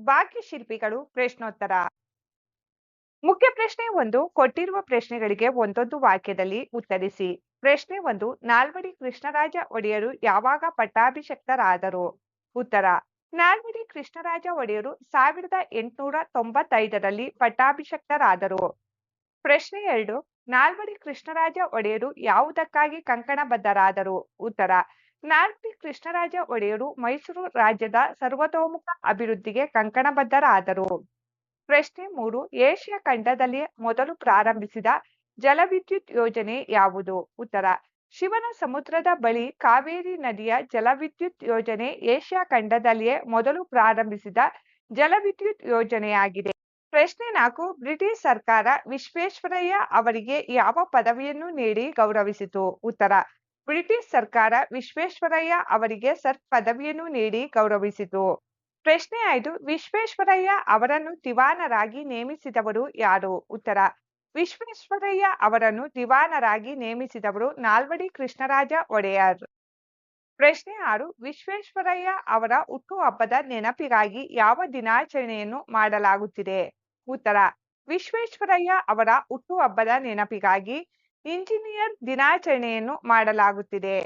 ಭಾಗ್ಯಶಿಲ್ಪಿಗಳು ಪ್ರಶ್ನೋತ್ತರ. ಮುಖ್ಯ ಪ್ರಶ್ನೆ 1 ಕೊಟ್ಟಿರುವ ಪ್ರಶ್ನೆಗಳಿಗೆ ಒಂದೊಂದು ವಾಕ್ಯದಲ್ಲಿ ಉತ್ತರಿಸಿ. ಪ್ರಶ್ನೆ 1 ನಾಲ್ವಡಿ ಕೃಷ್ಣರಾಜ ಒಡೆಯರು ಯಾವಾಗ ಪಟ್ಟಾಭಿಷಕ್ತರಾದರು? ಉತ್ತರ ನಾಲ್ವಡಿ ಕೃಷ್ಣರಾಜ ಒಡೆಯರು 1895ರಲ್ಲಿ ಪಟ್ಟಾಭಿಷಕ್ತರಾದರು. ಪ್ರಶ್ನೆ 2 ನಾಲ್ವಡಿ ಕೃಷ್ಣರಾಜ ಒಡೆಯರು ಯಾವುದಕ್ಕಾಗಿ ಕಂಕಣಬದ್ಧರಾದರು? ಉತ್ತರ ನಾಲ್ವಡಿ ಕೃಷ್ಣರಾಜ ಒಡೆಯರು ಮೈಸೂರು ರಾಜ್ಯದ ಸರ್ವತೋಮುಖ ಅಭಿವೃದ್ಧಿಗೆ ಕಂಕಣಬದ್ಧರಾದರು. ಪ್ರಶ್ನೆ 3 ಏಷ್ಯಾ ಖಂಡದಲ್ಲಿ ಮೊದಲು ಪ್ರಾರಂಭಿಸಿದ ಜಲವಿದ್ಯುತ್ ಯೋಜನೆ ಯಾವುದು? ಉತ್ತರ ಶಿವನ ಸಮುದ್ರದ ಬಳಿ ಕಾವೇರಿ ನದಿಯ ಜಲವಿದ್ಯುತ್ ಯೋಜನೆ ಏಷ್ಯಾ ಖಂಡದಲ್ಲಿಯೇ ಮೊದಲು ಪ್ರಾರಂಭಿಸಿದ ಜಲವಿದ್ಯುತ್ ಯೋಜನೆಯಾಗಿದೆ. ಪ್ರಶ್ನೆ 4 ಬ್ರಿಟಿಷ್ ಸರ್ಕಾರ ವಿಶ್ವೇಶ್ವರಯ್ಯ ಅವರಿಗೆ ಯಾವ ಪದವಿಯನ್ನು ನೀಡಿ ಗೌರವಿಸಿತು? ಉತ್ತರ ಬ್ರಿಟಿಷ್ ಸರ್ಕಾರ ವಿಶ್ವೇಶ್ವರಯ್ಯ ಅವರಿಗೆ ಸರ್ ಪದವಿಯನ್ನು ನೀಡಿ ಗೌರವಿಸಿತು. ಪ್ರಶ್ನೆ 5 ವಿಶ್ವೇಶ್ವರಯ್ಯ ಅವರನ್ನು ದಿವಾನರಾಗಿ ನೇಮಿಸಿದವರು ಯಾರು? ಉತ್ತರ ವಿಶ್ವೇಶ್ವರಯ್ಯ ಅವರನ್ನು ದಿವಾನರಾಗಿ ನೇಮಿಸಿದವರು ನಾಲ್ವಡಿ ಕೃಷ್ಣರಾಜ ಒಡೆಯರ್. ಪ್ರಶ್ನೆ 6 ವಿಶ್ವೇಶ್ವರಯ್ಯ ಅವರ ಹುಟ್ಟುಹಬ್ಬದ ನೆನಪಿಗಾಗಿ ಯಾವ ದಿನಾಚರಣೆಯನ್ನು ಮಾಡಲಾಗುತ್ತಿದೆ? ಉತ್ತರ ವಿಶ್ವೇಶ್ವರಯ್ಯ ಅವರ ಹುಟ್ಟುಹಬ್ಬದ ನೆನಪಿಗಾಗಿ ಇಂಜಿನಿಯರ್ ದಿನಾಚರಣೆಯನ್ನು ಮಾಡಲಾಗುತ್ತಿದೆ.